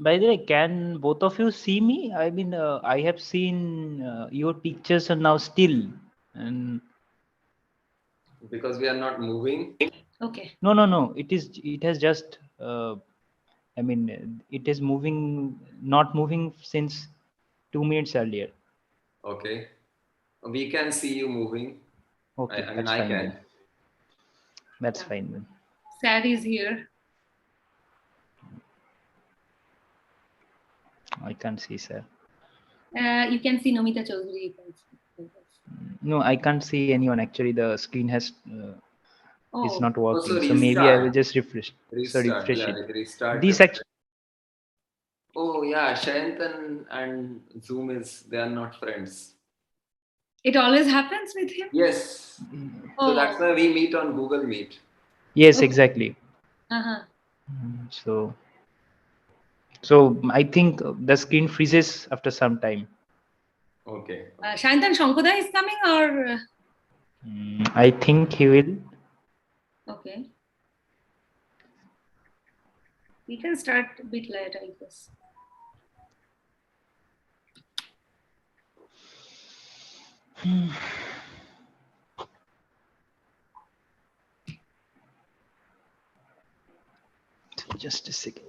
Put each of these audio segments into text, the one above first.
By the way, can both of you see me? I mean, I have seen your pictures are now still, and because we are not moving. Okay. no. It has just. I mean, it is moving, not moving since 2 minutes earlier. Okay, we can see you moving. Okay, I mean, that's I fine can. then. That's fine then. Sad is here. I can't see, sir. You can see Nomita Chaudhary. You can see. No, I can't see anyone. Actually, the screen has it's Oh, not working. Also So maybe I will restart. just refresh. So Restart. refresh Yeah, it. like restart. This actually. Oh yeah, Sayantan and Zoom they are not friends. it always happens with him. Yes. Oh, So that's why we meet on Google Meet. Yes, okay. exactly. Uh-huh. So I think the screen freezes after some time. Okay. Sayantan Shankoda is coming or? I think he will. Okay. We can start a bit later, I guess. Just a second.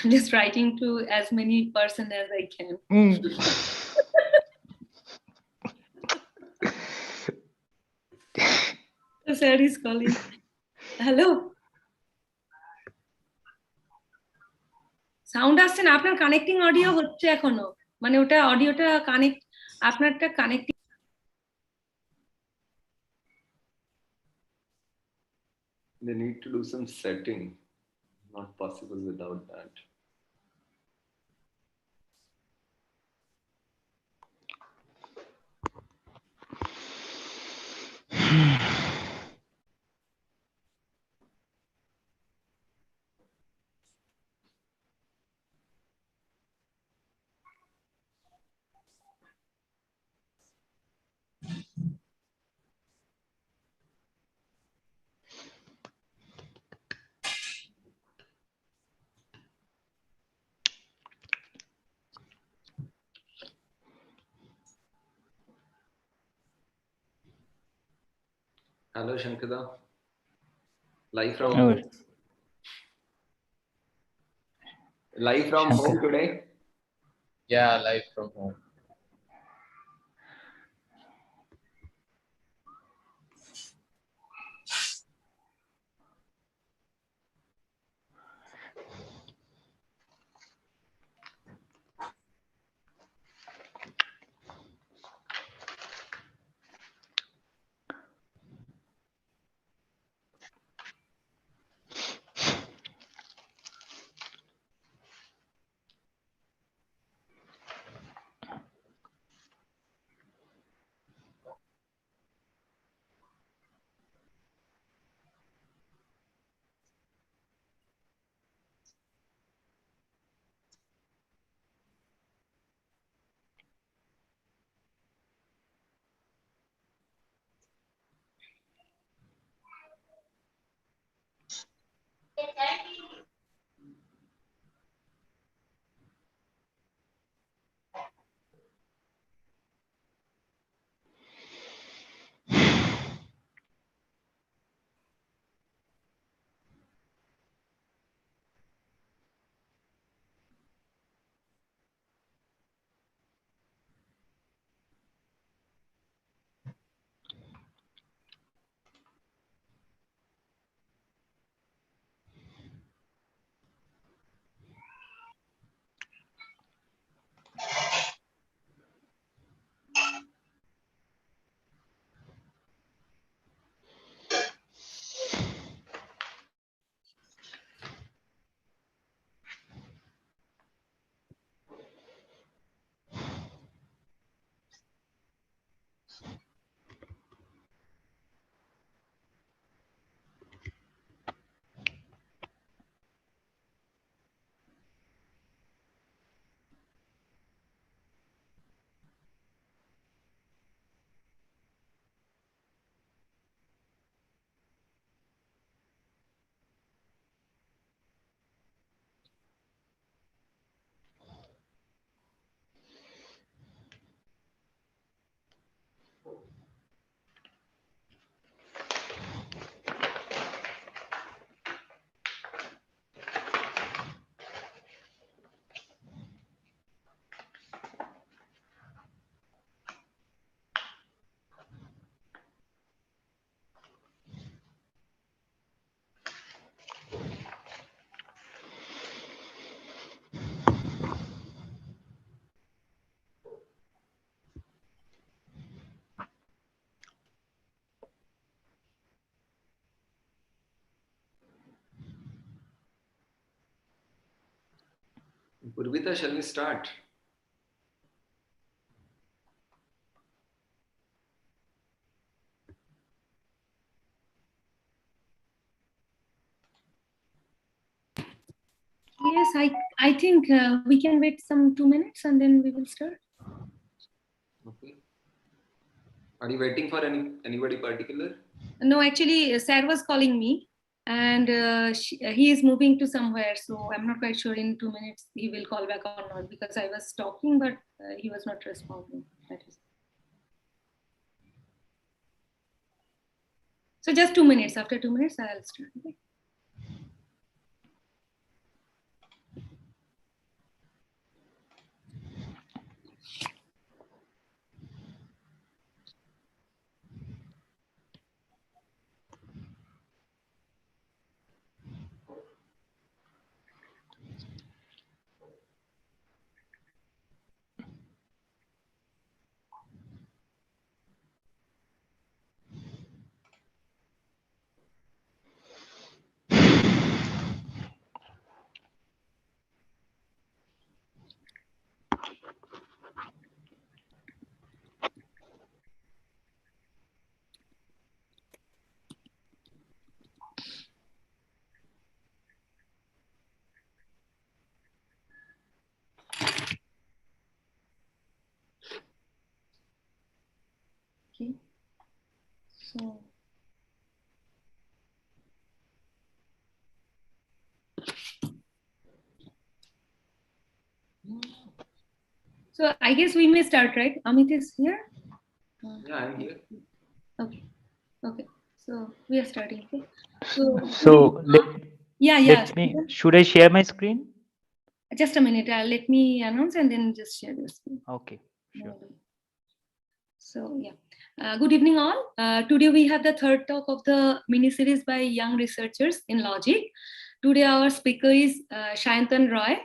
I'm just writing to as many person as I can. So sir is calling. Hello. Sound আসছে না আপনার connecting audio হচ্ছে এখনো মানে ওটা অডিওটা connect আপনারটা connecting They need to do some setting. Not possible without that. Hello, Shankada. Live from home. Live from home today? Yeah, live from home. Purvita, shall we start? Yes, I think we can wait some 2 minutes and then we will start. Okay. Are you waiting for anybody particular? No, actually, Sir was calling me, and he is moving to somewhere, so I'm not quite sure in 2 minutes he will call back or not, because I was talking, but he was not responding. That is. So just 2 minutes. After 2 minutes, I'll start. Okay? Okay. So I guess we may start, right? Amit is here? Yeah, I'm here. Okay. Okay. So we are starting. Okay. Should I share my screen? Just a minute. Let me announce and then just share the screen. Okay, sure. So yeah, good evening all. Today we have the third talk of the mini-series by young researchers in logic. Today our speaker is Sayantan Roy,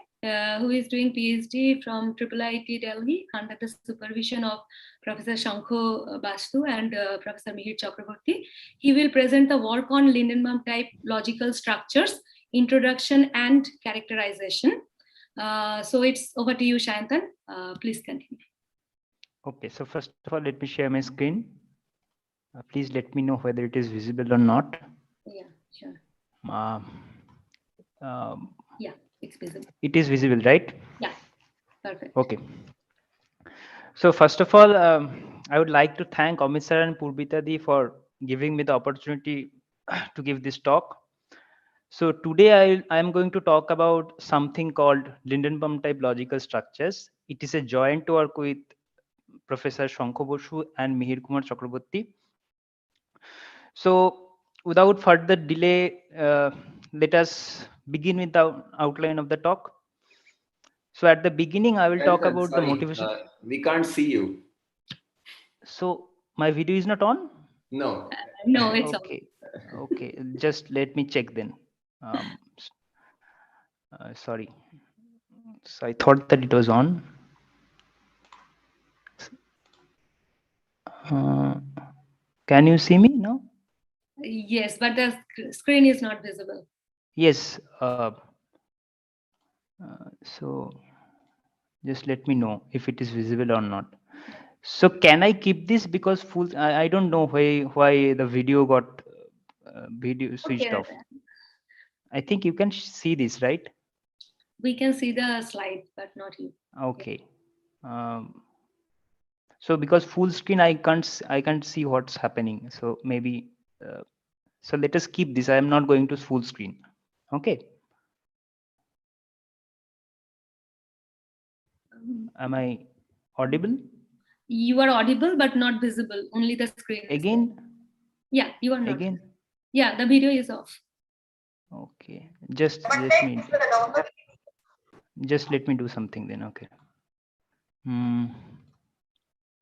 who is doing PhD from IIIT Delhi under the supervision of Professor Shankho Bastu and Professor Mihir Chakraborty. He will present the work on Lindenbaum type logical structures, introduction and characterization. So it's over to you, Sayantan. Please continue. Okay, so first of all, let me share my screen. Please let me know whether it is visible or not. Yeah, sure. Yeah, it's visible. It is visible, right? Yeah, perfect. Okay. So first of all, I would like to thank Amit sir and Purvita Di for giving me the opportunity to give this talk. So today I am going to talk about something called Lindenbaum type logical structures. It is a joint work with Professor Shankho Basu and Mihir Kumar Chakraborty. So without further delay, let us begin with the outline of the talk. So at the beginning, I will talk about the motivation. We can't see you. So my video is not on? No. No, it's okay. Okay, just let me check then. Sorry. So I thought that it was on. Can you see me now? Yes, but the screen is not visible. Yes. So just let me know if it is visible or not. So can I keep this, because I don't know why the video got video switched off. I think you can see this, right? We can see the slide, but not you. Okay. So because full screen, I can't see what's happening. So maybe so let us keep this. I am not going to full screen. Okay. Am I audible? You are audible but not visible. Only the screen. Again? Yeah, you are not. Again? Yeah, the video is off. Okay. Just let me do something then. Okay.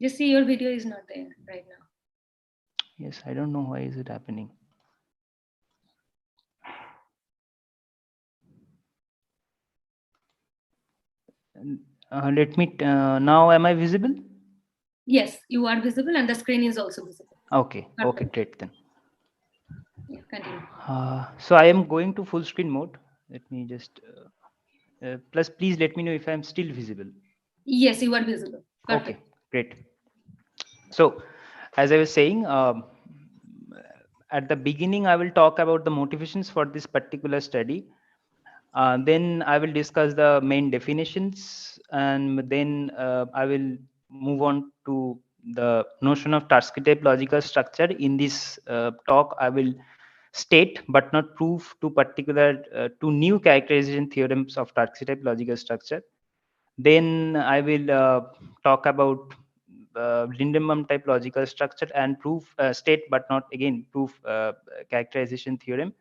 Just see, your video is not there right now. Yes, I don't know why is it happening. Let me now. Am I visible? Yes, you are visible, and the screen is also visible. Okay. Okay, great then. Yeah, continue. So I am going to full screen mode. Let me just Plus, please let me know if I'm still visible. Yes, you are visible. Okay, Perfect. great. So, as I was saying, at the beginning, I will talk about the motivations for this particular study. Then I will discuss the main definitions, and then I will move on to the notion of Tarski type logical structure. In this talk, I will state but not prove two new characterization theorems of Tarski type logical structure. Then I will talk about Lindenbaum type logical structure and prove state but not again prove characterization theorem.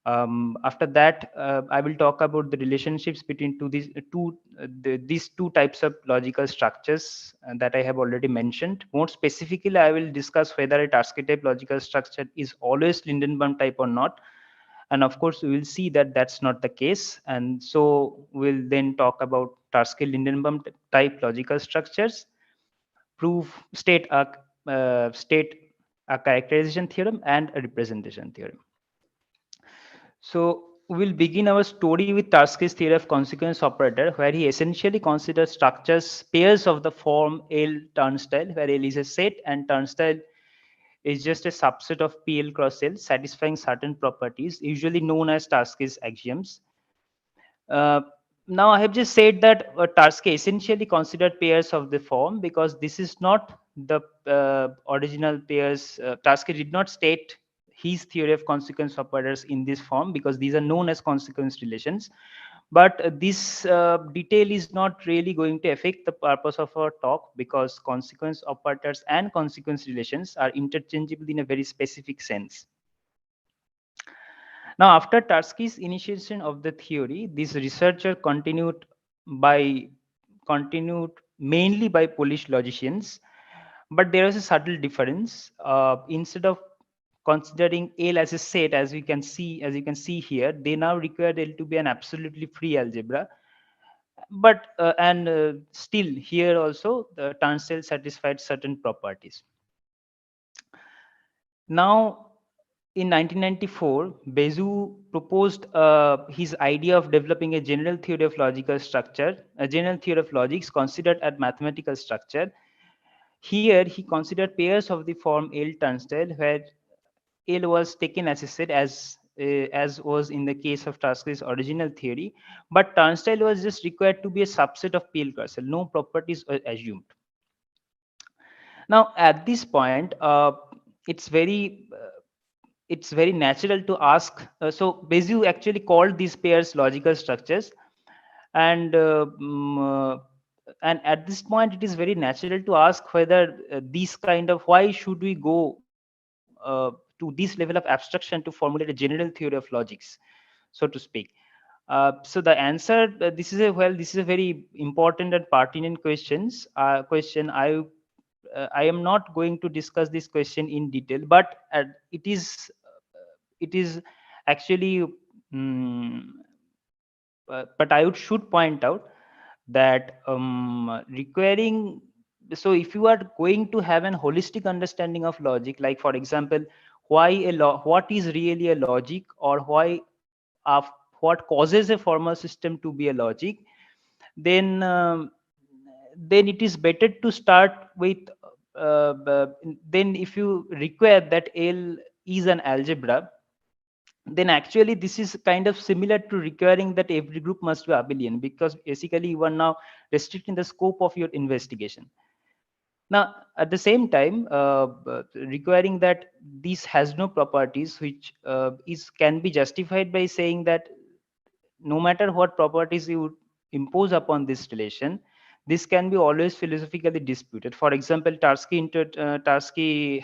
After that, I will talk about the relationships between these two types of logical structures that I have already mentioned. More specifically, I will discuss whether a Tarski type logical structure is always Lindenbaum type or not, and of course we will see that that's not the case, and so we'll then talk about Tarski Lindenbaum type logical structures, prove state a characterization theorem and a representation theorem. So we'll begin our story with Tarski's theory of consequence operator, where he essentially considers structures pairs of the form L turnstile, where L is a set and turnstile is just a subset of PL cross L satisfying certain properties, usually known as Tarski's axioms. Uh, Now, I have just said that Tarski essentially considered pairs of the form because this is not the original pairs. Tarski did not state his theory of consequence operators in this form because these are known as consequence relations. But this detail is not really going to affect the purpose of our talk because consequence operators and consequence relations are interchangeable in a very specific sense. Now, after Tarski's initiation of the theory, this researcher by continued mainly by Polish logicians, but there is a subtle difference. Instead of considering L as a set, as you can see here, they now require L to be an absolutely free algebra. But and still here also the tensile satisfied certain properties. Now, in 1994, Bezu proposed his idea of developing a general theory of logical structure, a general theory of logics considered as mathematical structure. Here, he considered pairs of the form L turnstile, where L was taken as a set, as was in the case of Tarski's original theory, but turnstile was just required to be a subset of PL cursor. No properties were assumed. Now, at this point, it's very it's very natural to ask. So Bezier actually called these pairs logical structures, and and at this point, it is very natural to ask whether these kind of why should we go to this level of abstraction to formulate a general theory of logics, so to speak. So the answer, this is a very important and pertinent question. I am not going to discuss this question in detail, but it is actually but I should point out that requiring so if you are going to have an holistic understanding of logic, like for example, what is really a logic, or of what causes a formal system to be a logic, then then it is better to start with then if you require that L is an algebra, then actually this is kind of similar to requiring that every group must be abelian, because basically you are now restricting the scope of your investigation. Now, at the same time, requiring that this has no properties, which is can be justified by saying that no matter what properties you impose upon this relation, this can be always philosophically disputed. For example, Tarski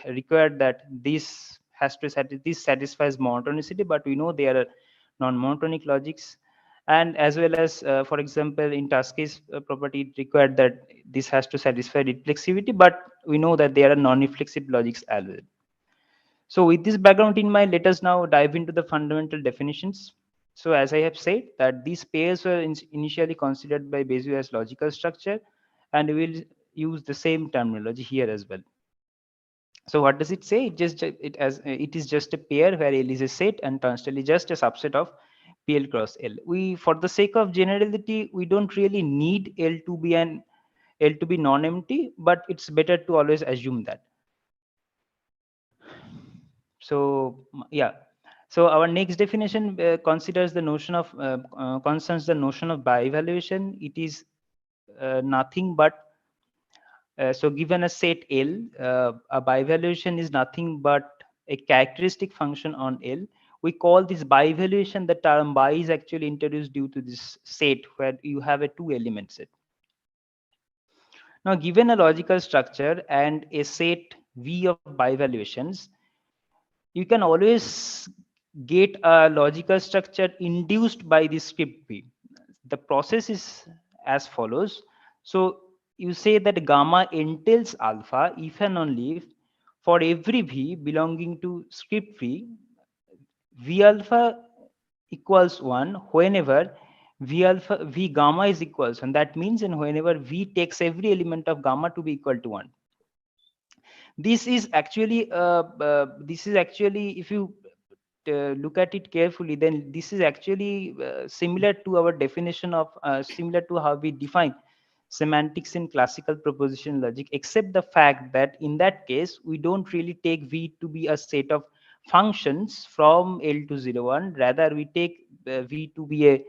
required that this satisfies monotonicity, but we know there are non-monotonic logics, and as well as, for example, in Tarski's property, it required that this has to satisfy reflexivity, but we know that there are non-reflexive logics as well. So with this background in mind, let us now dive into the fundamental definitions. So as I have said, that these pairs were initially considered by Bezier as logical structure, and we will use the same terminology here as well. So what does it say? It is just a pair where L is a set and turnstile is just a subset of PL cross L. We, for the sake of generality, we don't really need L to be non-empty, but it's better to always assume that. So yeah. So our next definition considers the notion of concerns the notion of bi-evaluation. It is nothing but so given a set L, a bi-evaluation is nothing but a characteristic function on L. We call this bi-evaluation. The term bi is actually introduced due to this set where you have a two element set. Now, given a logical structure and a set V of bi-evaluations, you can always get a logical structure induced by the script V. The process is as follows. So you say that gamma entails alpha if and only if for every V belonging to script V, V alpha equals 1 whenever V gamma is equals 1. That means and whenever V takes every element of gamma to be equal to 1. This is actually if you look at it carefully, then this is actually similar to our definition of similar to how we define semantics in classical proposition logic, except the fact that in that case we don't really take V to be a set of functions from L to 0 1. Rather we take V to be a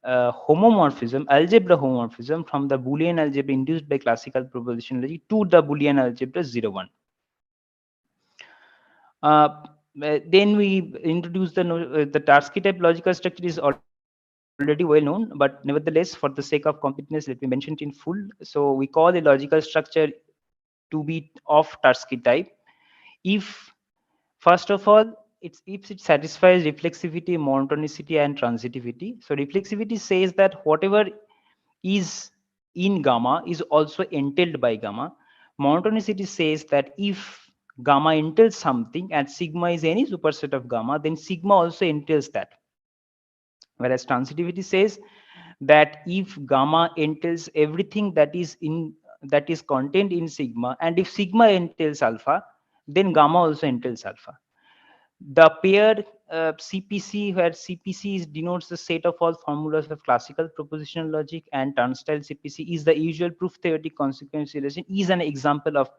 homomorphism, algebra homomorphism from the Boolean algebra induced by classical proposition logic to the Boolean algebra 0 1. Uh, then we introduce the Tarski type logical structure is already well known, but nevertheless, for the sake of completeness, let me mention it in full. So we call a logical structure to be of Tarski type if, first of all, if it satisfies reflexivity, monotonicity, and transitivity. So reflexivity says that whatever is in gamma is also entailed by gamma. Monotonicity says that if gamma entails something and sigma is any superset of gamma, then sigma also entails that. Whereas transitivity says that if gamma entails everything that is contained in sigma, and if sigma entails alpha, then gamma also entails alpha. The pair CPC, where CPC denotes the set of all formulas of classical propositional logic, and turnstile CPC is the usual proof theoretic consequence relation, is an example of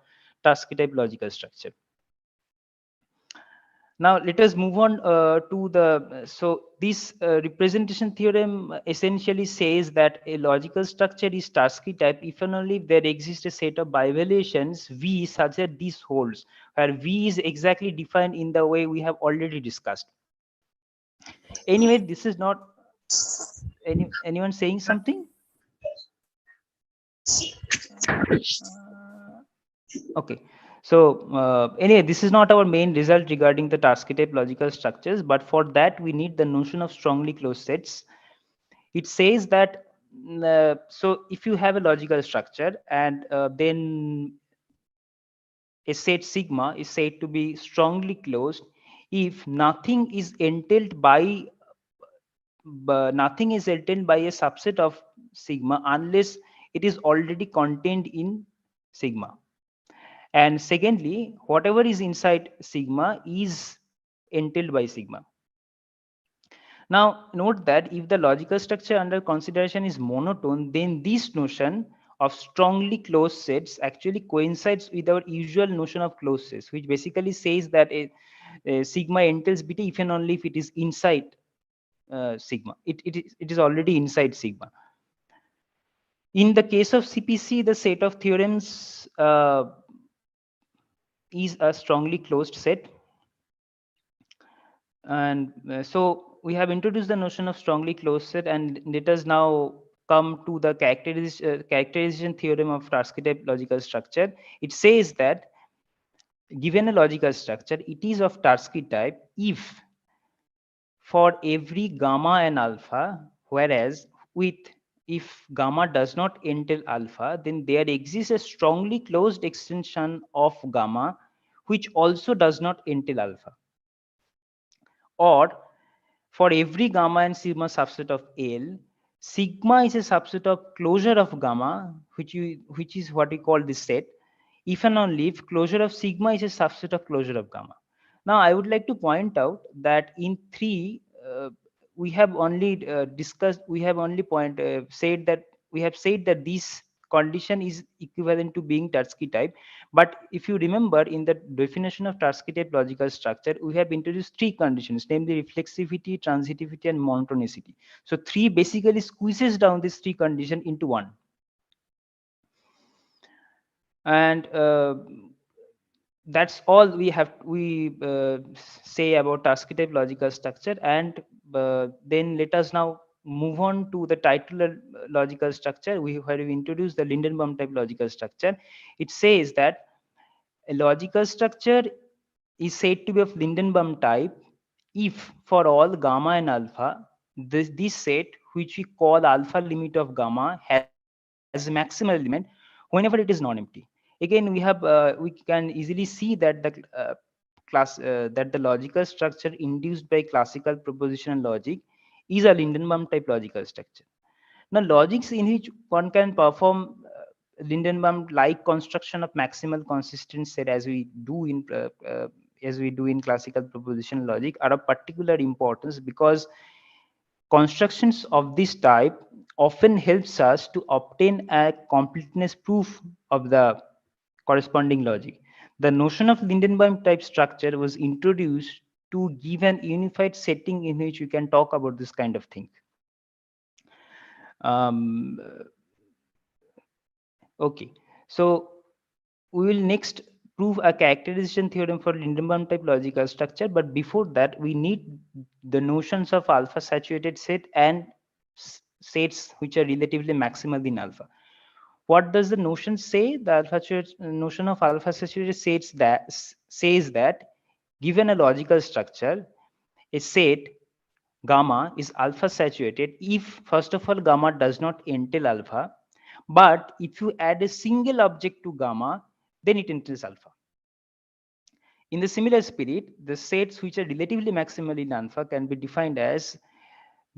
Tarski type logical structure. Now let us move on to the so this representation theorem essentially says that a logical structure is Tarski type if and only if there exists a set of bi-evaluations V such that this holds, where V is exactly defined in the way we have already discussed. Anyway, this is not anyone saying something. Okay. So anyway, this is not our main result regarding the Tarski type logical structures, but for that we need the notion of strongly closed sets. It says that so if you have a logical structure and then a set sigma is said to be strongly closed if nothing is entailed by a subset of sigma unless it is already contained in sigma. And secondly, whatever is inside sigma is entailed by sigma. Now, note that if the logical structure under consideration is monotone, then this notion of strongly closed sets actually coincides with our usual notion of closed sets, which basically says that a sigma entails beta if and only if it is inside sigma. It is already inside sigma. In the case of CPC, the set of theorems is a strongly closed set. And so we have introduced the notion of strongly closed set, and let us now come to the characterization theorem of Tarski type logical structure. It says that given a logical structure, it is of Tarski type if for every gamma and alpha, whereas with if gamma does not entail alpha, then there exists a strongly closed extension of gamma which also does not entail alpha. Or for every gamma and sigma subset of L, sigma is a subset of closure of gamma, which is what we call this set, if and only if closure of sigma is a subset of closure of gamma. Now, I would like to point out that in we have only discussed, we have only said that we have said that this condition is equivalent to being Tarski type. But if you remember, in the definition of Tarski type logical structure, we have introduced three conditions, namely reflexivity, transitivity, and monotonicity. So three basically squeezes down these three conditions into one. And that's all we say about archetype logical structure. And then let us now move on to the titular logical structure, where we introduce the Lindenbaum type logical structure. It says that a logical structure is said to be of Lindenbaum type if for all gamma and alpha, this set, which we call alpha limit of gamma, has maximal element whenever it is non-empty. Again, we can easily see that the that the logical structure induced by classical propositional logic is a Lindenbaum type logical structure. Now, logics in which one can perform Lindenbaum like construction of maximal consistent set, as we do in classical propositional logic, are of particular importance because constructions of this type often helps us to obtain a completeness proof of the corresponding logic. The notion of Lindenbaum type structure was introduced to give an unified setting in which we can talk about this kind of thing. Um, okay, so we will next prove a characterization theorem for Lindenbaum type logical structure. But before that, we need the notions of alpha saturated set and sets which are relatively maximal in alpha. What does the notion say? The notion of alpha saturated sets says that given a logical structure, a set gamma is alpha saturated if first of all gamma does not entail alpha, but if you add a single object to gamma, then it entails alpha. In the similar spirit, the sets which are relatively maximal in alpha can be defined as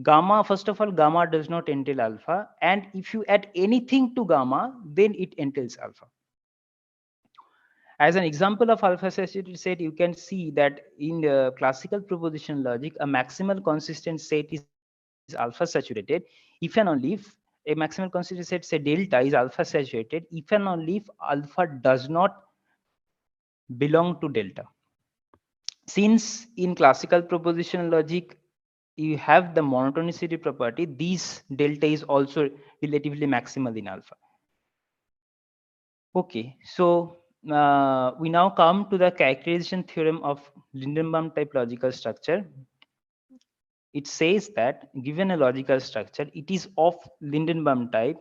gamma. First of all, gamma does not entail alpha, and if you add anything to gamma, then it entails alpha. As an example of alpha saturated set, you can see that in the classical proposition logic, a maximal consistent set is alpha saturated if and only if a maximal consistent set, say delta, is alpha saturated if and only if alpha does not belong to delta. Since in classical propositional logic you have the monotonicity property, this delta is also relatively maximal in alpha. Okay, so we now come to the characterization theorem of Lindenbaum type logical structure. It says that given a logical structure, it is of Lindenbaum type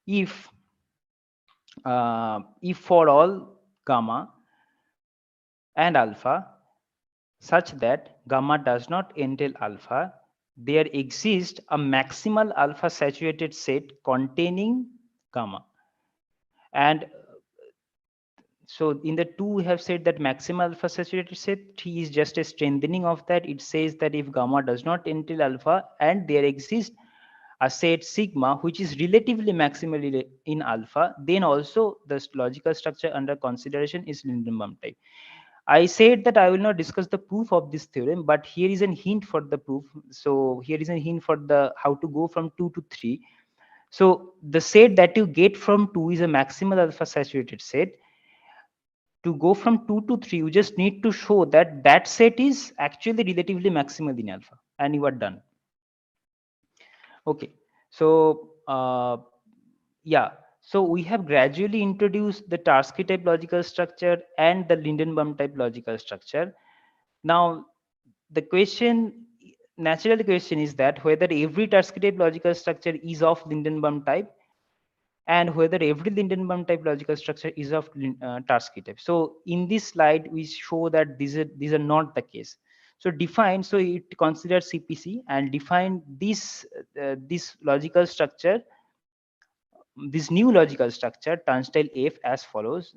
if for all gamma and alpha such that gamma does not entail alpha, there exists a maximal alpha saturated set containing gamma. And so in the two, we have said that maximal alpha saturated set, T is just a strengthening of that. It says that if gamma does not entail alpha and there exists a set sigma which is relatively maximally in alpha, then also the logical structure under consideration is Lindenbaum type. I said that I will not discuss the proof of this theorem, but here is a hint for the proof. So here is a hint for the how to go from 2 to 3. So the set that you get from 2 is a maximal alpha saturated set. To go from 2 to 3, you just need to show that that set is actually relatively maximal in alpha, and you are done. Okay, so yeah, so we have gradually introduced the Tarski type logical structure and the Lindenbaum type logical structure. Now the question, natural question is that whether every Tarski type logical structure is of Lindenbaum type, and whether every Lindenbaum type logical structure is of Tarski type. So in this slide, we show that these are not the case. So define, so it considers CPC and define this logical structure, this new logical structure, turnstile F, as follows.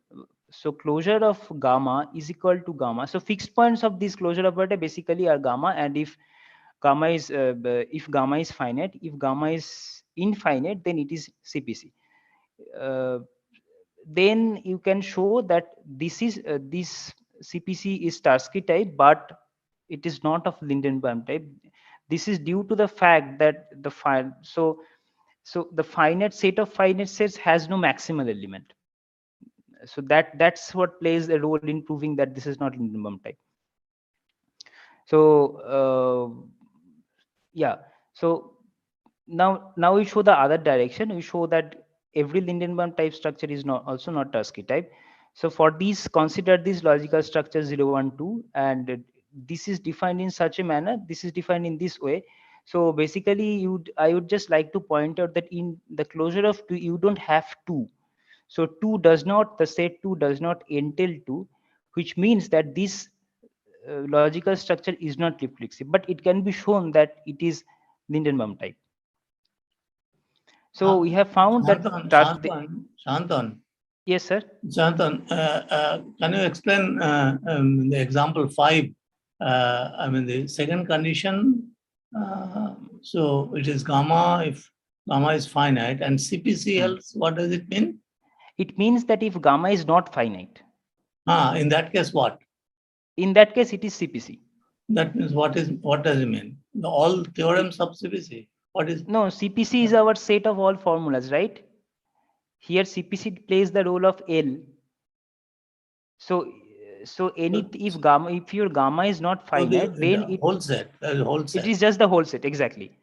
So closure of gamma is equal to gamma. So fixed points of this closure operator basically are gamma, and if gamma is finite, if gamma is infinite, then it is CPC. Uh, then you can show that this CPC is Tarski type, but it is not of Lindenbaum type. This is due to the fact that so the finite set of finite sets has no maximal element. So that's what plays a role in proving that this is not Lindenbaum type. So yeah, so now we show the other direction. We show that every Lindenbaum type structure is not also not Tursky type. So for these, consider these logical structures 0, 1, 2, and this is defined in such a manner. This is defined in this way. So basically, I would just like to point out that in the closure of 2, you don't have 2. So 2 does not, the set 2 does not entail 2, which means that this logical structure is not reflexive, but it can be shown that it is Lindenbaum type. So we have found that Sayantan. Yes, sir. Sayantan, can you explain the example 5? I mean, the second condition. So it is gamma if gamma is finite, and CPC else. What does it mean? It means that if gamma is not finite. In that case, what? In that case, it is CPC. That means what does it mean? All theorems of CPC. What is? No, CPC is our set of all formulas, right? Here CPC plays the role of L. So if your gamma is not finite, then the whole set. It is just the whole set, exactly.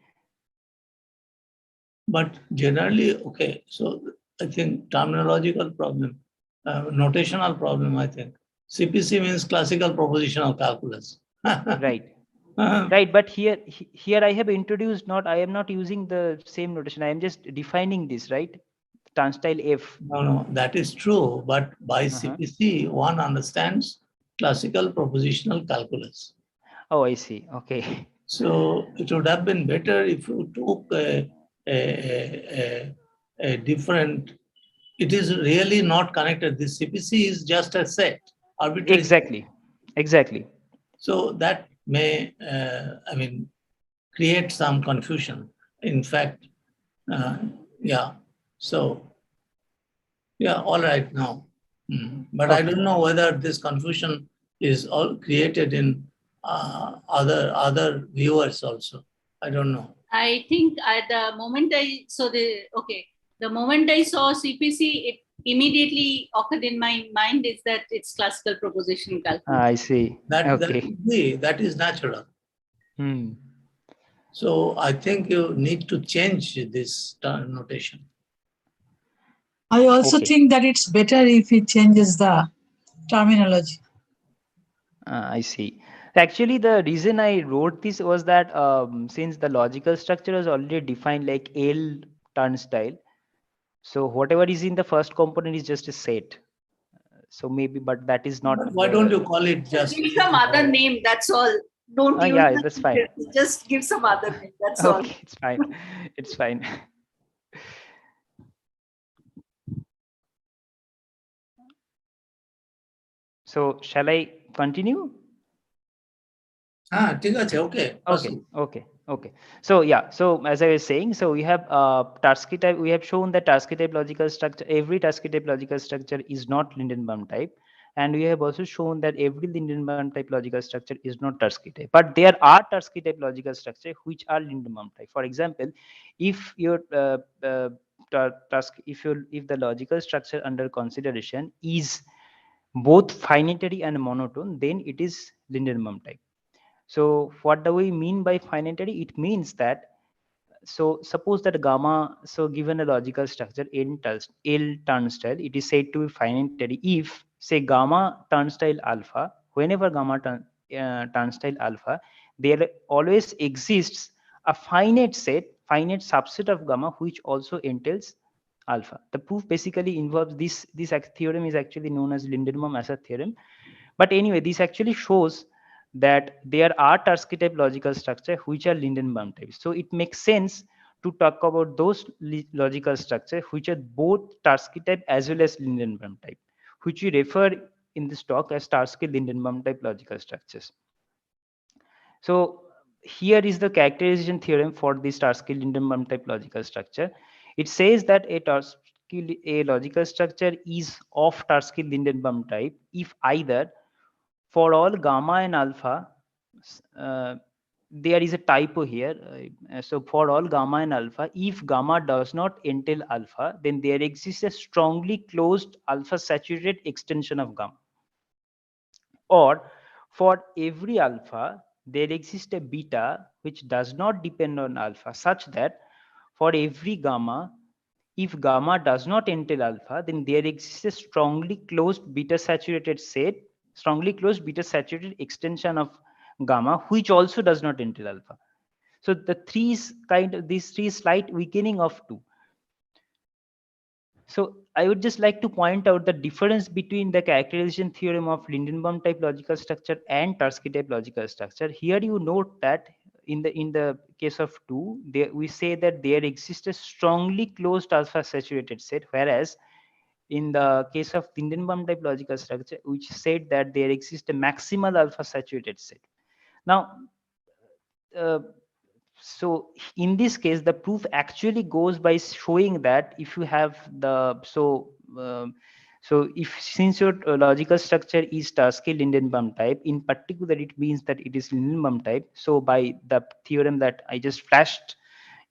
But generally, okay. So I think terminological problem, notational problem. I think CPC means classical propositional calculus. Right. Right, but here I have introduced, not I am not using the same notation. I am just defining this, right? Turnstile F. No, that is true. But by CPC, one understands classical propositional calculus. Oh, I see. Okay. So it would have been better if you took a different. It is really not connected. This CPC is just a set. Arbitrary. Exactly. So that may, create some confusion. In fact, yeah. So, yeah, all right now. But okay. I don't know whether this confusion is all created in other viewers also. I don't know. I think at the moment the moment I saw CPC, it immediately occurred in my mind is that it's classical propositional calculus. I see. That is natural. So I think you need to change this notation. I also think that it's better if it changes the terminology. I see. Actually, the reason I wrote this was that since the logical structure is already defined like L turnstile, so whatever is in the first component is just a set. So maybe, but that is not. But why don't you call it just? Give some other name. That's all. Don't use. Yeah, that's fine. Just give some other name. That's all. Okay, it's fine. It's fine. So shall I continue? Okay. Okay. So yeah. So as I was saying, so we have Tarski type. We have shown that Tarski type logical structure. Every Tarski type logical structure is not Lindenbaum type, and we have also shown that every Lindenbaum type logical structure is not Tarski type. But there are Tarski type logical structure which are Lindenbaum type. For example, if your if the logical structure under consideration is both finitary and monotone, then it is Lindenbaum type. So what do we mean by finitary? It means that, so suppose that gamma, so given a logical structure L turnstile, it is said to be finitary if, say, gamma turnstile alpha, whenever gamma turnstile alpha, there always exists a finite subset of gamma which also entails alpha. The proof basically involves this theorem is actually known as Lindenbaum-Assad theorem. But anyway, this actually shows that there are Tarski type logical structure which are Lindenbaum type. So it makes sense to talk about those logical structure which are both Tarski type as well as Lindenbaum type, which we refer in this talk as Tarski Lindenbaum type logical structures. So here is the characterization theorem for this Tarski Lindenbaum type logical structure. It says that a logical structure is of Tarski Lindenbaum type if either for all gamma and alpha, there is a typo here. So for all gamma and alpha, if gamma does not entail alpha, then there exists a strongly closed alpha saturated extension of gamma. Or for every alpha, there exists a beta which does not depend on alpha, such that for every gamma, if gamma does not entail alpha, then there exists a strongly closed beta saturated extension of gamma, which also does not entail alpha. So the these three slight weakening of 2. So I would just like to point out the difference between the characterization theorem of Lindenbaum type logical structure and Tarski type logical structure. Here you note that in the case of 2, we say that there exists a strongly closed alpha saturated set, whereas in the case of Lindenbaum type logical structure, which said that there exists a maximal alpha saturated set. Now, uh, so in this case, the proof actually goes by showing that if you have the so if since your logical structure is Tarski Lindenbaum type, in particular, it means that it is Lindenbaum type. So by the theorem that I just flashed,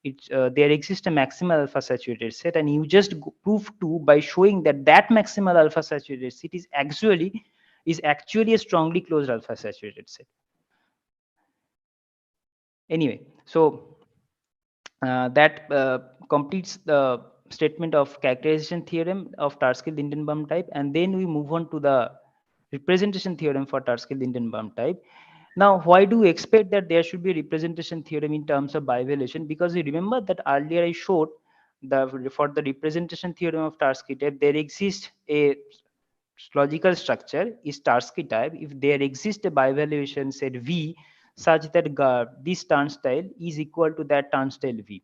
there exists a maximal alpha saturated set, and you just prove 2 by showing that that maximal alpha saturated set is actually a strongly closed alpha saturated set. Anyway, so that completes the statement of characterization theorem of Tarski-Lindenbaum type, and then we move on to the representation theorem for Tarski-Lindenbaum type. Now, why do we expect that there should be a representation theorem in terms of bivalation? Because you remember that earlier I showed for the representation theorem of Tarski type, there exists a logical structure is Tarski type if there exists a bivaluation set V such that this turnstile is equal to that turnstile V.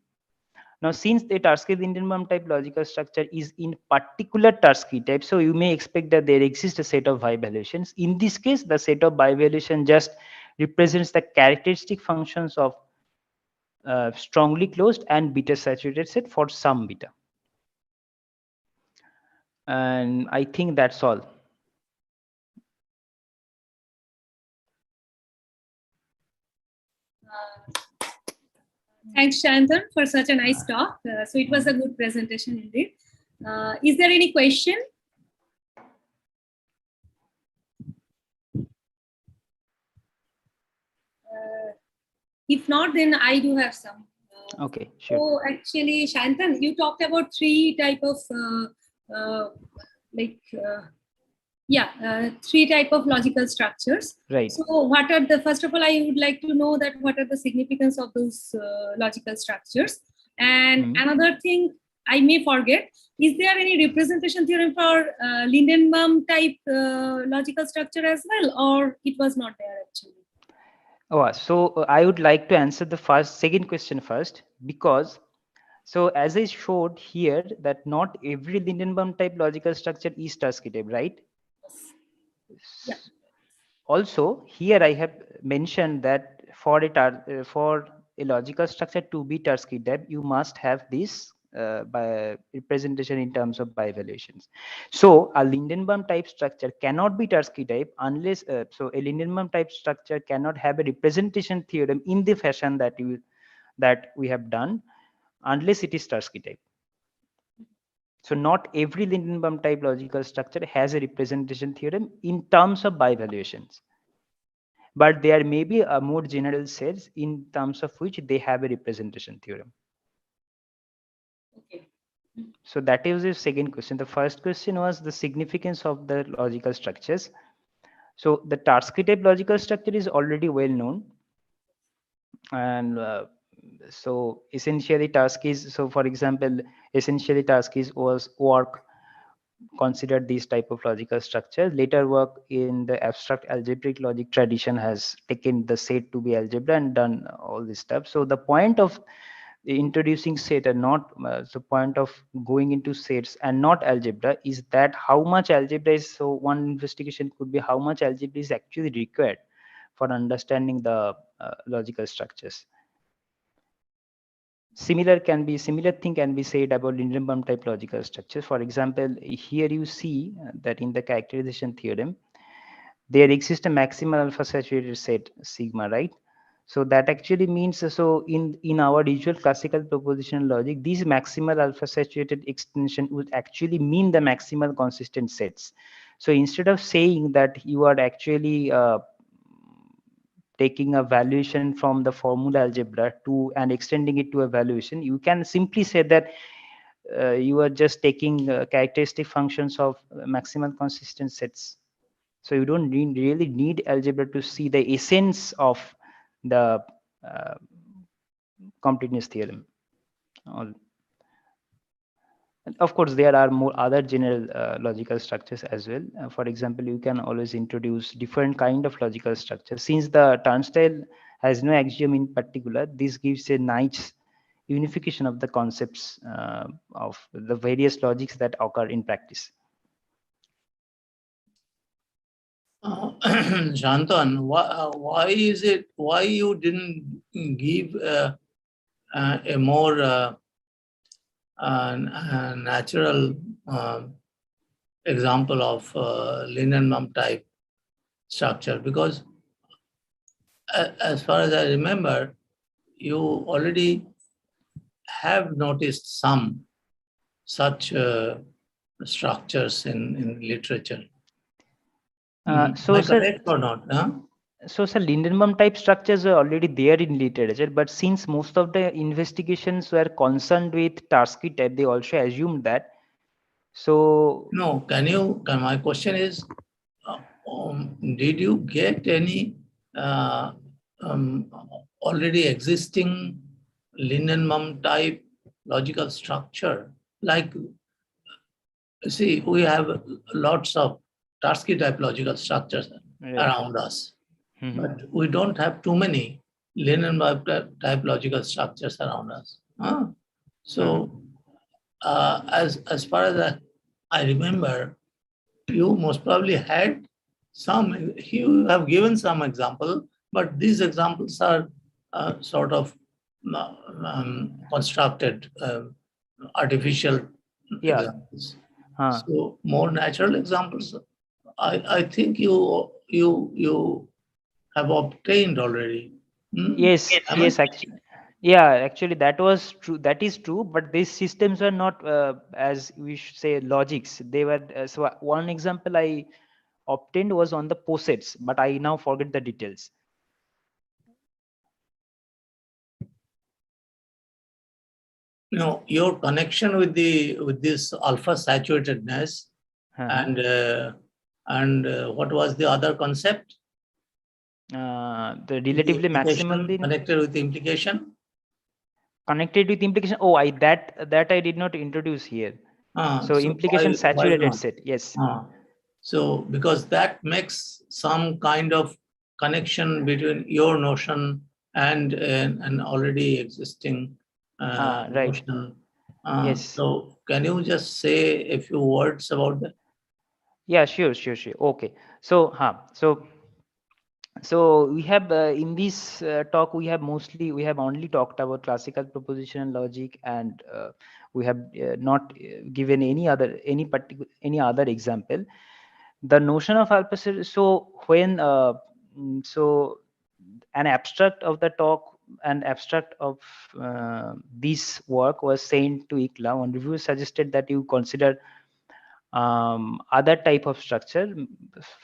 Now, since the Tarski-Lindenbaum type logical structure is in particular Tarski type, so you may expect that there exists a set of bivaluations. In this case, the set of bivaluation just represents the characteristic functions of strongly closed and beta saturated set for some beta. And I think that's all. Thanks, Sayantan, for such a nice talk. So it was a good presentation indeed. Is there any question? If not, then I do have some. Okay, sure. So actually, Sayantan, you talked about three type of three type of logical structures. Right. So what are the, first of all, I would like to know that what are the significance of those logical structures? And another thing I may forget, is there any representation theorem for Lindenbaum type logical structure as well, or it was not there actually? Oh, so I would like to answer the second question first, because so as I showed here that not every Lindenbaum type logical structure is Tarski type, right? Yeah. Also, here I have mentioned that for a logical structure to be Tarski type, you must have this by representation in terms of bivaluations. So a Lindenbaum type structure cannot be Tarski type unless so a Lindenbaum type structure cannot have a representation theorem in the fashion that we have done unless it is Tarski type. So not every Lindenbaum type logical structure has a representation theorem in terms of bivaluations, but there may be a more general sets in terms of which they have a representation theorem. Okay. So that is the second question. The first question was the significance of the logical structures. So the Tarski type logical structure is already well known, and so essentially Tarski's, so for example, essentially Tarski's was work considered these type of logical structures. Later work in the abstract algebraic logic tradition has taken the set to be algebra and done all this stuff. So the point of introducing set and not the point of going into sets and not algebra is that how much algebra is, so one investigation could be how much algebra is actually required for understanding the logical structures. Similar thing can be said about Lindenbaum type logical structures. For example, here you see that in the characterization theorem, there exists a maximal alpha saturated set sigma, right? So that actually means, so in our usual classical propositional logic, these maximal alpha saturated extension would actually mean the maximal consistent sets. So instead of saying that you are actually taking a valuation from the formula algebra to and extending it to a valuation, you can simply say that you are just taking characteristic functions of maximal consistent sets. So you don't really need algebra to see the essence of the uh, completeness theorem. And of course, there are more other general logical structures as well. For example, you can always introduce different kind of logical structure. Since the turnstile has no axiom in particular, this gives a nice unification of the concepts of the various logics that occur in practice. Shantan, why is it, why you didn't give a more natural example of linear num type structure? Because as far as I remember, you already have noticed some such structures in literature. Am I correct or not? Huh? So, sir, Lindenbaum type structures are already there in literature, but since most of the investigations were concerned with Tarski type, they also assumed that. So, no, my question is, did you get any already existing Lindenbaum type logical structure? Like, see, we have lots of Tarski type logical structures around us, but we don't have too many Lindenbaum type logical structures around us. Huh? So, as far as I remember, you most probably had some, you have given some example, but these examples are sort of constructed, artificial examples. So more natural examples, I think you have obtained already. Yes, yes, actually. Yeah, actually, that was true. That is true. But these systems are not, as we should say, logics. They were. So one example I obtained was on the posets, but I now forget the details. You know, your connection with this alpha saturatedness and what was the other concept? The relatively maximal connected with the implication. Connected with implication. Oh, that I did not introduce here. So implication saturated set. Yes. So because that makes some kind of connection between your notion and an already existing notion. Yes. So can you just say a few words about that? Yeah, sure. Okay. So, so we have in this talk we have only talked about classical propositional logic, and we have not given any other example. The notion of alpha. So when so an abstract of the talk, an abstract of this work was sent to ICLA. One reviewer suggested that you consider other type of structure.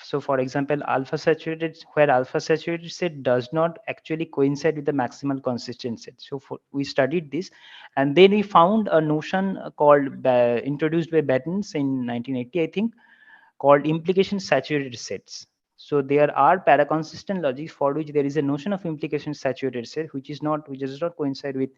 So for example, alpha saturated, where alpha saturated set does not actually coincide with the maximal consistent set. So we studied this, and then we found a notion called introduced by Battens in 1980, I think, called implication saturated sets. So there are paraconsistent logics for which there is a notion of implication saturated set, which does not coincide with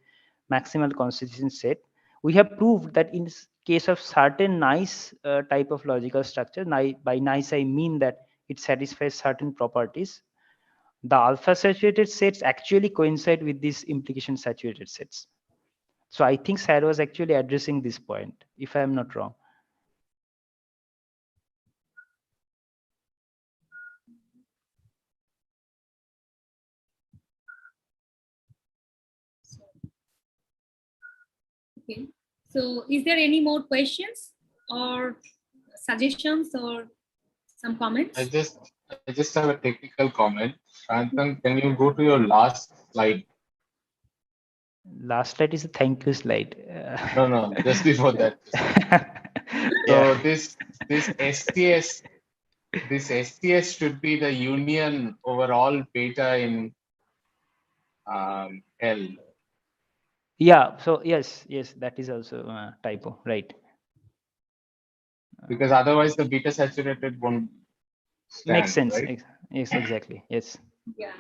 maximal consistent set. We have proved that in case of certain nice type of logical structure, by nice I mean that it satisfies certain properties, the alpha saturated sets actually coincide with these implication saturated sets. So I think Sarah was actually addressing this point, if I am not wrong. Okay. So is there any more questions or suggestions or Some comments? I just have a technical comment. Sayantan, can you go to your last slide? Last slide is a thank you slide. No, just before that. Yeah. So this STS this STS should be the union over all beta in L, Yeah. So yes, that is also typo, right? because otherwise the beta saturated won't Makes stand, sense. right? Yes, exactly. Yes. Yeah.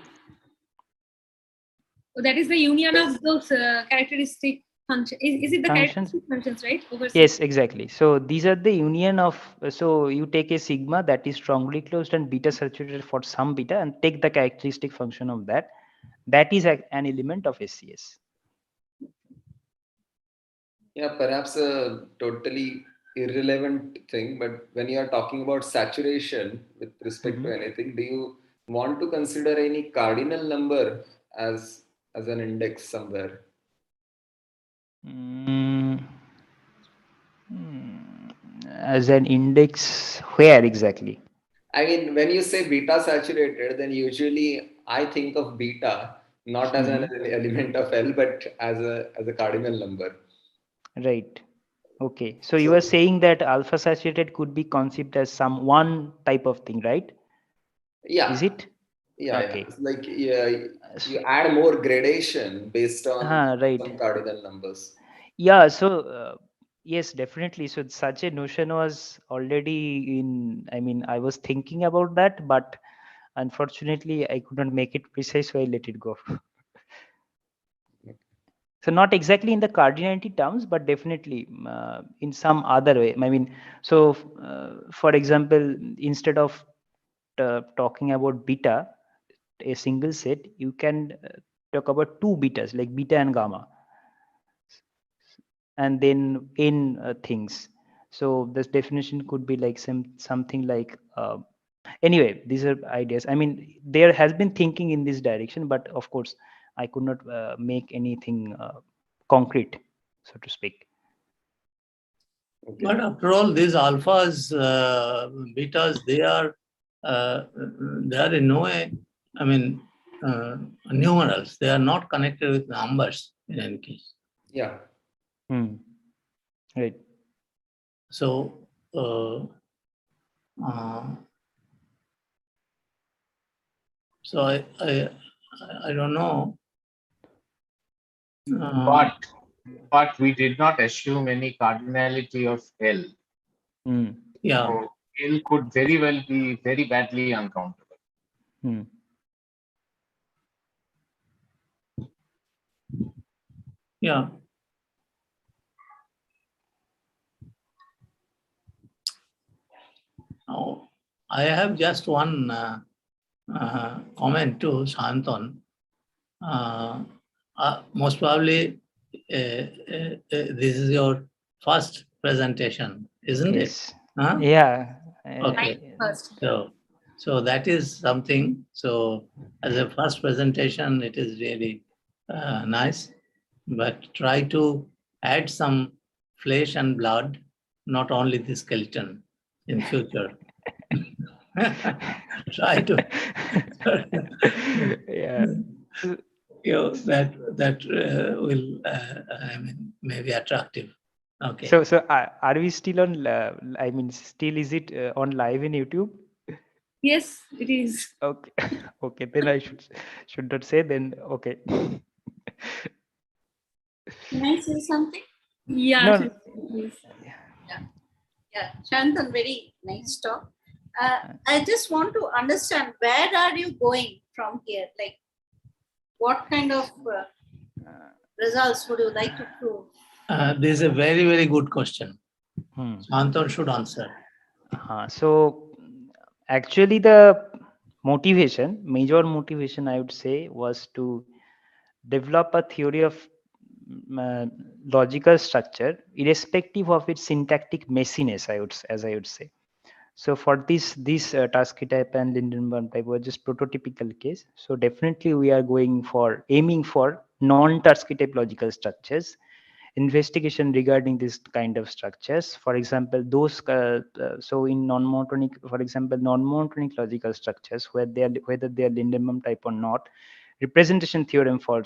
So that is the union of those characteristic function. Is it the Functions. characteristic functions, right? Over Yes, exactly. So these are the union of, so you take a sigma that is strongly closed and beta saturated for some beta and take the characteristic function of that. That is an element of SCS. Yeah, perhaps a totally irrelevant thing, but when you are talking about saturation with respect to anything, do you want to consider any cardinal number as an index somewhere? Mm, as an index, where exactly? I mean, when you say beta saturated, then usually I think of beta not as an element of L, but as a cardinal number. Right. Okay. So you are So saying that alpha saturated could be conceived as some one type of thing, right? Is yeah, it? yeah. Okay. It's like you add more gradation based on Right. some cardinal numbers. Yeah. So yes, definitely. So such a notion was already in. I mean, I was thinking about that, but unfortunately, I could not make it precise, so I let it go. So not exactly in the cardinality terms, but definitely in some other way. I mean, so for example, instead of talking about beta, a single set, you can talk about two betas, like beta and gamma, and then in things. So this definition could be like something like. Anyway, these are ideas. I mean, there has been thinking in this direction, but of course, I could not make anything concrete, so to speak. Okay. But after all, these alphas, betas, they are in no way, I mean, numerals. They are not connected with numbers in any case. Yeah. Right. So, so I don't know. But we did not assume any cardinality of L. Yeah. So L could very well be very badly uncountable. Yeah. Now, I have just one comment to Sayantan. Most probably, this is your first presentation, isn't it? Huh? Yeah. Okay. First. So that is something. So as a first presentation, it is really nice. But try to add some flesh and blood, not only the skeleton, in future. Try to. Yeah. That will I mean maybe attractive. Okay. So are we still on? I mean, still is it on live in YouTube? Yes, it is. Okay. Okay. Then I should not say. Then okay. Can I say something? Yeah. No. Please. Yeah, Shantan, very nice talk. I just want to understand, where are you going from here? Like, what kind of results would you like to prove? This is a very, very good question. Sayantan should answer. So actually, the major motivation, I would say, was to develop a theory of logical structure, irrespective of its syntactic messiness. As I would say. So for this Tarski type and Lindenbaum type were just prototypical case. So definitely we are aiming for non-Tarski type logical structures, investigation regarding this kind of structures. For example, those so in non-monotonic, for example, non-monotonic logical structures, whether they are Lindenbaum type or not, representation theorem for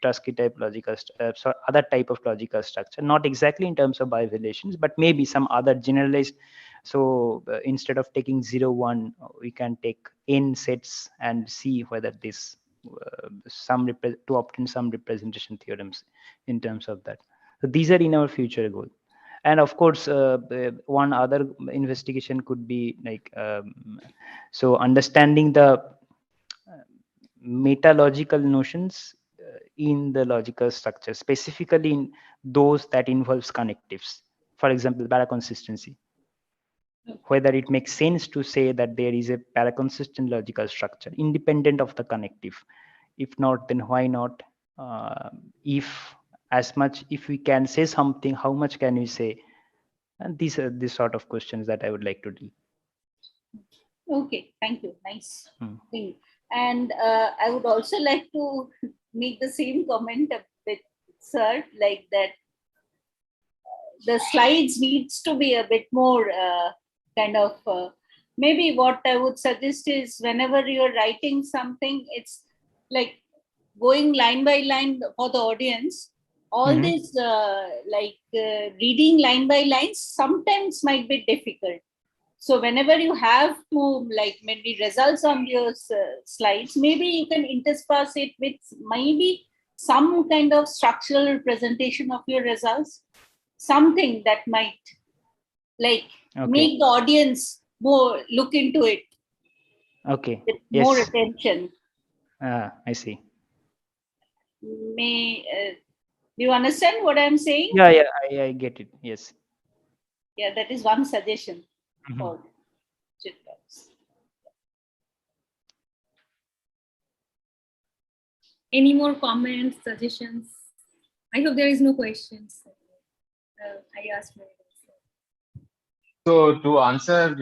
Tarski type logical so other type of logical structure, not exactly in terms of bivaluations, but maybe some other generalized. So instead of taking 0 1, we can take n sets and see whether this to obtain some representation theorems in terms of that. So these are in our future goal. And of course, one other investigation could be like so understanding the metalogical notions in the logical structure, specifically in those that involves connectives. For example, paraconsistency. Whether it makes sense to say that there is a paraconsistent logical structure independent of the connective. If not, then why not? If we can say something, how much can we say? And these are the sort of questions that I would like to do. Okay, thank you. Nice thing. And I would also like to make the same comment a bit, sir, like that the slides needs to be a bit more maybe what I would suggest is whenever you're writing something, it's like going line by line for the audience. All this reading line by line sometimes might be difficult. So whenever you have to maybe results on your slides, maybe you can intersperse it with maybe some kind of structural representation of your results, something that might make the audience more look into it. Okay. With more attention. I see. Do you understand what I'm saying? Yeah, I get it. Yes. Yeah, that is one suggestion for chit-chats. Any more comments, suggestions? I hope there is no questions. I asked. So to answer,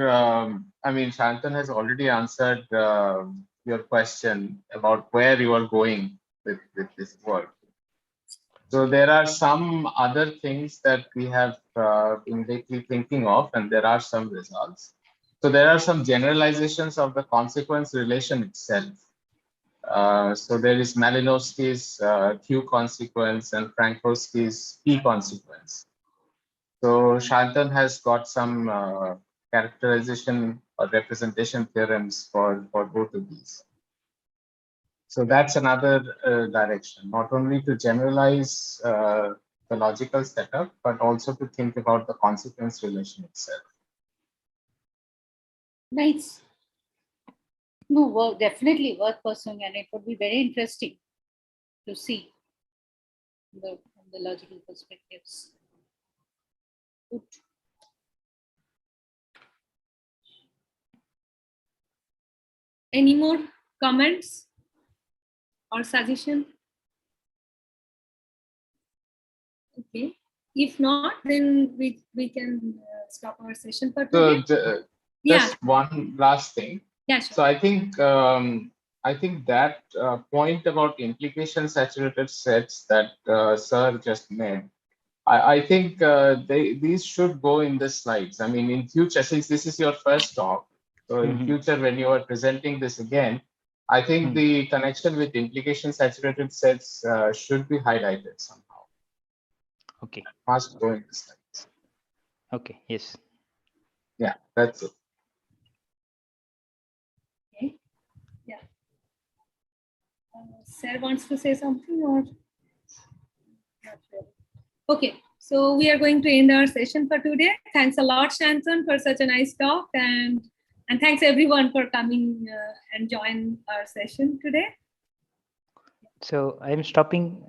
I mean, Sayantan has already answered your question about where you are going with this work. So there are some other things that we have been lately thinking of, and there are some results. So there are some generalizations of the consequence relation itself. So there is Malinowski's Q consequence and Frankowski's P consequence. So Sayantan has got some characterization or representation theorems for both of these. So that's another direction, not only to generalize the logical setup, but also to think about the consequence relation itself. Nice. No, well, definitely worth pursuing, and it would be very interesting to see the logical perspectives. Good. Any more comments or suggestion? Okay. If not, then we can stop our session for today. So just one last thing. Yeah, sure. So I think that point about implication saturated sets that Sir just made, I think these should go in the slides. I mean, in future, since this is your first talk, so in future, when you are presenting this again, I think the connection with implication saturated sets should be highlighted somehow. Okay. Must go in the slides. Okay. Yes. Yeah, that's it. Okay. Yeah. Sir wants to say something or not really? Okay. So we are going to end our session for today. Thanks a lot, Sayantan, for such a nice talk, and thanks everyone for coming and join our session today. So I'm stopping